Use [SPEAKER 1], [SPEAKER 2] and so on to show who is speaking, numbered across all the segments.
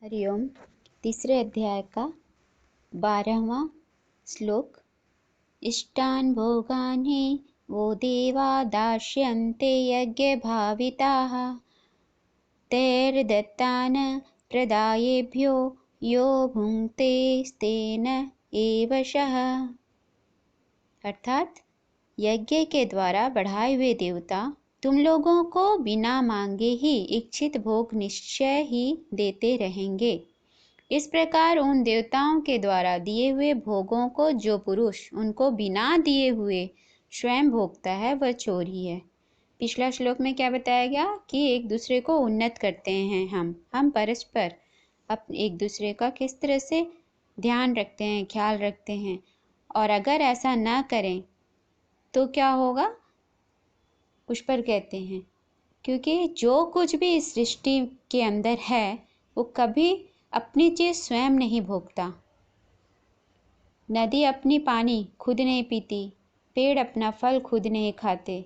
[SPEAKER 1] हरिओम। तीसरे अध्याय का 12वां श्लोक। इष्टान् भोगान् हि वो देवा दास्यन्ते यज्ञभाविताः तैर्दत्तान् प्रदायेभ्यो यो भुङ्क्ते स्तेन एव शः। अर्थात यज्ञ के द्वारा बढ़ाए हुए देवता तुम लोगों को बिना मांगे ही इच्छित भोग निश्चय ही देते रहेंगे। इस प्रकार उन देवताओं के द्वारा दिए हुए भोगों को जो पुरुष उनको बिना दिए हुए स्वयं भोगता है वह चोर ही है। पिछला श्लोक में क्या बताया गया कि एक दूसरे को उन्नत करते हैं हम परस्पर एक दूसरे का किस तरह से ध्यान रखते हैं, ख्याल रखते हैं, और अगर ऐसा ना करें तो क्या होगा उस पर कहते हैं। क्योंकि जो कुछ भी इस सृष्टि के अंदर है वो कभी अपनी चीज़ स्वयं नहीं भोगता। नदी अपनी पानी खुद नहीं पीती, पेड़ अपना फल खुद नहीं खाते,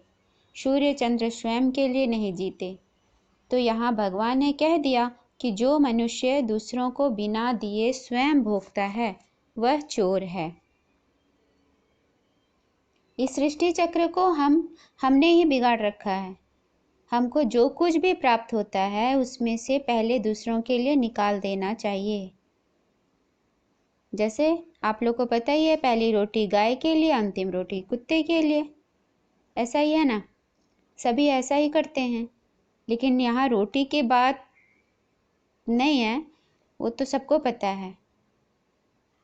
[SPEAKER 1] सूर्य चंद्र स्वयं के लिए नहीं जीते। तो यहाँ भगवान ने कह दिया कि जो मनुष्य दूसरों को बिना दिए स्वयं भोगता है वह चोर है। इस सृष्टि चक्र को हमने ही बिगाड़ रखा है। हमको जो कुछ भी प्राप्त होता है उसमें से पहले दूसरों के लिए निकाल देना चाहिए। जैसे आप लोग को पता ही है, पहली रोटी गाय के लिए, अंतिम रोटी कुत्ते के लिए। ऐसा ही है ना, सभी ऐसा ही करते हैं। लेकिन यहाँ रोटी की बात नहीं है, वो तो सबको पता है।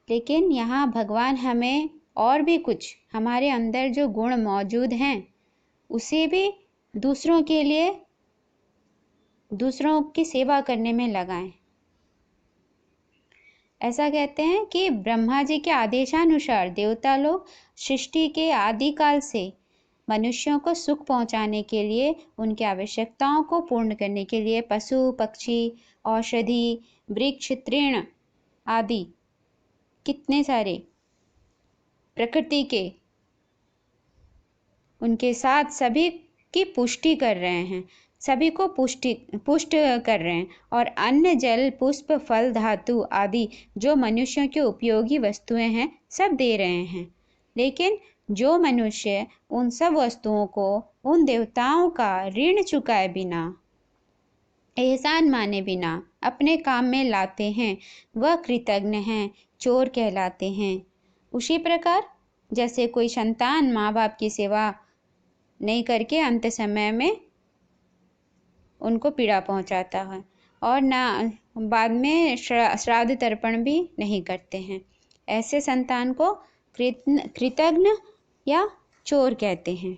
[SPEAKER 1] लेकिन यहाँ भगवान हमें और भी कुछ हमारे अंदर जो गुण मौजूद हैं उसे भी दूसरों के लिए, दूसरों की सेवा करने में लगाएं। ऐसा कहते हैं कि ब्रह्मा जी के आदेशानुसार देवता लोग सृष्टि के आदिकाल से मनुष्यों को सुख पहुंचाने के लिए, उनकी आवश्यकताओं को पूर्ण करने के लिए पशु पक्षी, औषधि, वृक्ष, तृण आदि कितने सारे प्रकृति के उनके साथ सभी की पुष्टि कर रहे हैं, सभी को पुष्ट कर रहे हैं। और अन्न, जल, पुष्प, फल, धातु आदि जो मनुष्यों की उपयोगी वस्तुएं हैं सब दे रहे हैं। लेकिन जो मनुष्य उन सब वस्तुओं को उन देवताओं का ऋण चुकाए बिना, एहसान माने बिना अपने काम में लाते हैं वह कृतज्ञ हैं, चोर कहलाते हैं। उसी प्रकार जैसे कोई संतान माँ बाप की सेवा नहीं करके अंत समय में उनको पीड़ा पहुंचाता है और ना बाद में श्राद्ध तर्पण भी नहीं करते हैं, ऐसे संतान को कृतज्ञ या चोर कहते हैं।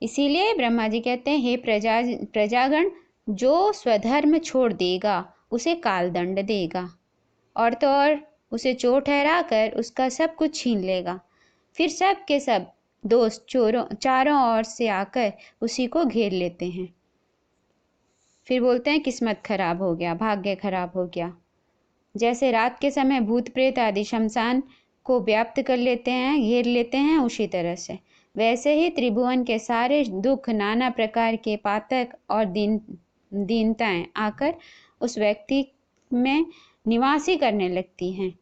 [SPEAKER 1] इसीलिए ब्रह्मा जी कहते हैं, हे प्रजागण, जो स्वधर्म छोड़ देगा उसे कालदंड देगा, और तो और उसे चोर ठहरा कर उसका सब कुछ छीन लेगा। फिर सब के सब दोस्त चोरों चारों ओर से आकर उसी को घेर लेते हैं। फिर बोलते हैं किस्मत खराब हो गया, भाग्य खराब हो गया। जैसे रात के समय भूत प्रेत आदि शमशान को व्याप्त कर लेते हैं, घेर लेते हैं, उसी तरह से वैसे ही त्रिभुवन के सारे दुख, नाना प्रकार के पातक और दीनताएं आकर उस व्यक्ति में निवासी करने लगती हैं।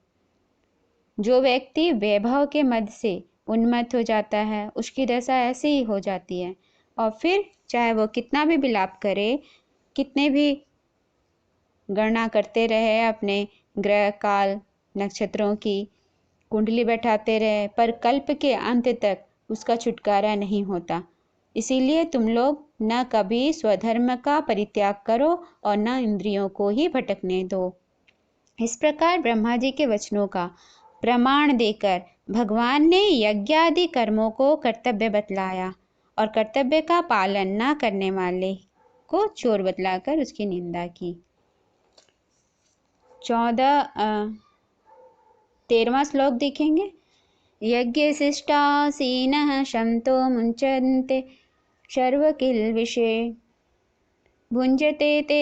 [SPEAKER 1] जो व्यक्ति वैभव के मद से उन्मत्त हो जाता है उसकी दशा ऐसे ही हो जाती है। और फिर चाहे वो कितना भी विलाप करे, कितने भी गणना करते रहे, अपने ग्रह काल नक्षत्रों की कुंडली बैठाते रहे, पर कल्प के अंत तक उसका छुटकारा नहीं होता। इसीलिए तुम लोग न कभी स्वधर्म का परित्याग करो और न इंद्रियों को ही भटकने दो। इस प्रकार ब्रह्मा जी के वचनों का प्रमाण देकर भगवान ने यज्ञ आदि कर्मों को कर्तव्य बतलाया और कर्तव्य का पालन न करने वाले को चोर बतलाकर उसकी निंदा की। 13वां श्लोक देखेंगे। यज्ञ शिष्टासीनः शंतो मुंचन्ते शर्वकिल्बिषे भुंजते ते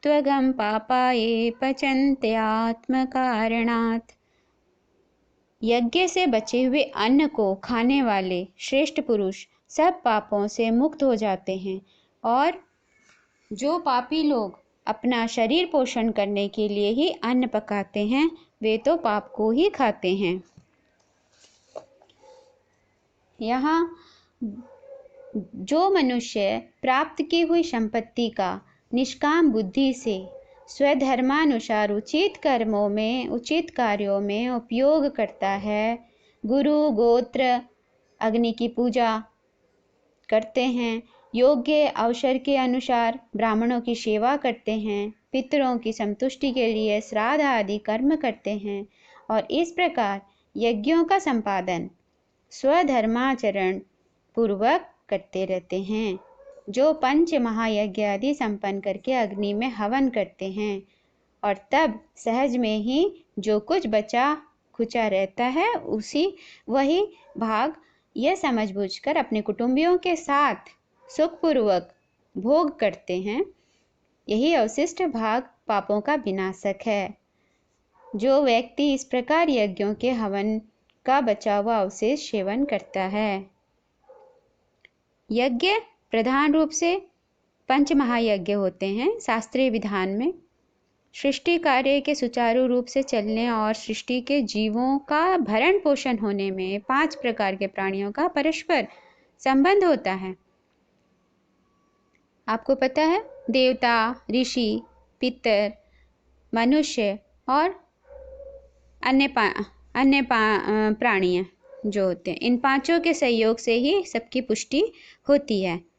[SPEAKER 1] त्वगं पापाये पचन्ते आत्मकारणात्। यज्ञ से बचे हुए अन्न को खाने वाले श्रेष्ठ पुरुष सब पापों से मुक्त हो जाते हैं, और जो पापी लोग अपना शरीर पोषण करने के लिए ही अन्न पकाते हैं, वे तो पाप को ही खाते हैं। यहाँ जो मनुष्य प्राप्त की हुई संपत्ति का निष्काम बुद्धि से स्वधर्मानुसार उचित कर्मों में, उचित कार्यों में उपयोग करता है, गुरु गोत्र अग्नि की पूजा करते हैं, योग्य अवसर के अनुसार ब्राह्मणों की सेवा करते हैं, पितरों की संतुष्टि के लिए श्राद्ध आदि कर्म करते हैं और इस प्रकार यज्ञों का संपादन स्वधर्माचरण पूर्वक करते रहते हैं। जो पंच महायज्ञ आदि संपन्न करके अग्नि में हवन करते हैं और तब सहज में ही जो कुछ बचा खुचा रहता है वही भाग यह समझ बूझकर अपने कुटुंबियों के साथ सुखपूर्वक भोग करते हैं। यही अवशिष्ट भाग पापों का विनाशक है। जो व्यक्ति इस प्रकार यज्ञों के हवन का बचा हुआ अवशेष सेवन करता है। यज्ञ प्रधान रूप से पंच महायज्ञ होते हैं। शास्त्रीय विधान में सृष्टि कार्य के सुचारू रूप से चलने और सृष्टि के जीवों का भरण पोषण होने में 5 प्रकार के प्राणियों का परस्पर संबंध होता है। आपको पता है, देवता, ऋषि, पितर, मनुष्य और अन्य प्राणियाँ जो होते हैं, इन पांचों के सहयोग से ही सबकी पुष्टि होती है।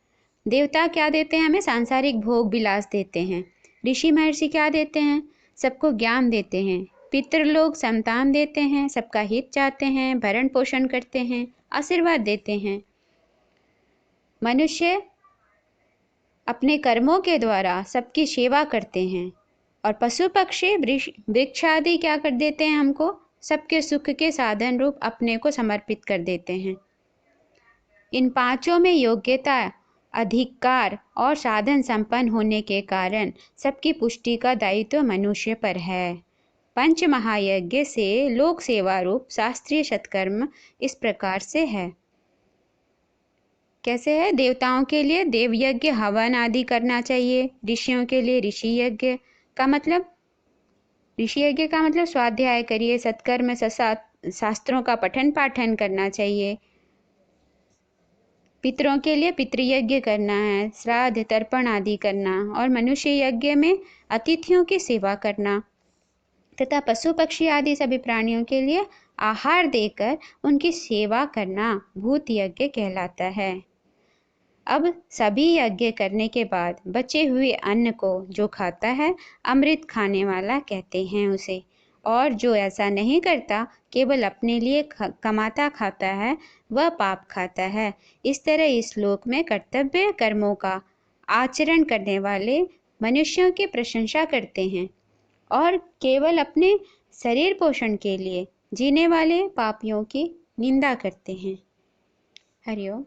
[SPEAKER 1] देवता क्या देते हैं? हमें सांसारिक भोग विलास देते हैं। ऋषि महर्षि क्या देते हैं? सबको ज्ञान देते हैं। पितृ लोग संतान देते हैं, सबका हित चाहते हैं, भरण पोषण करते हैं, आशीर्वाद देते हैं। मनुष्य अपने कर्मों के द्वारा सबकी सेवा करते हैं और पशु पक्षी वृक्ष आदि क्या कर देते हैं? हमको सबके सुख के साधन रूप अपने को समर्पित कर देते हैं। इन पांचों में योग्यता, अधिकार और साधन संपन्न होने के कारण सबकी पुष्टि का दायित्व मनुष्य पर है। पंच महायज्ञ से लोक सेवा रूप शास्त्रीय सत्कर्म इस प्रकार से है। कैसे है? देवताओं के लिए देव यज्ञ हवन आदि करना चाहिए। ऋषियों के लिए ऋषि यज्ञ का मतलब स्वाध्याय करिए, सत्कर्म शास्त्रों का पठन पाठन करना चाहिए। पितरों के लिए पितृयज्ञ करना है, श्राद्ध तर्पण आदि करना, और मनुष्य यज्ञ में अतिथियों की सेवा करना तथा पशु पक्षी आदि सभी प्राणियों के लिए आहार देकर उनकी सेवा करना भूत यज्ञ कहलाता है। अब सभी यज्ञ करने के बाद बचे हुए अन्न को जो खाता है अमृत खाने वाला कहते हैं उसे, और जो ऐसा नहीं करता, केवल अपने लिए कमाता खाता है, वह पाप खाता है। इस तरह इस श्लोक में कर्तव्य कर्मों का आचरण करने वाले मनुष्यों की प्रशंसा करते हैं और केवल अपने शरीर पोषण के लिए जीने वाले पापियों की निंदा करते हैं। हरि ओम।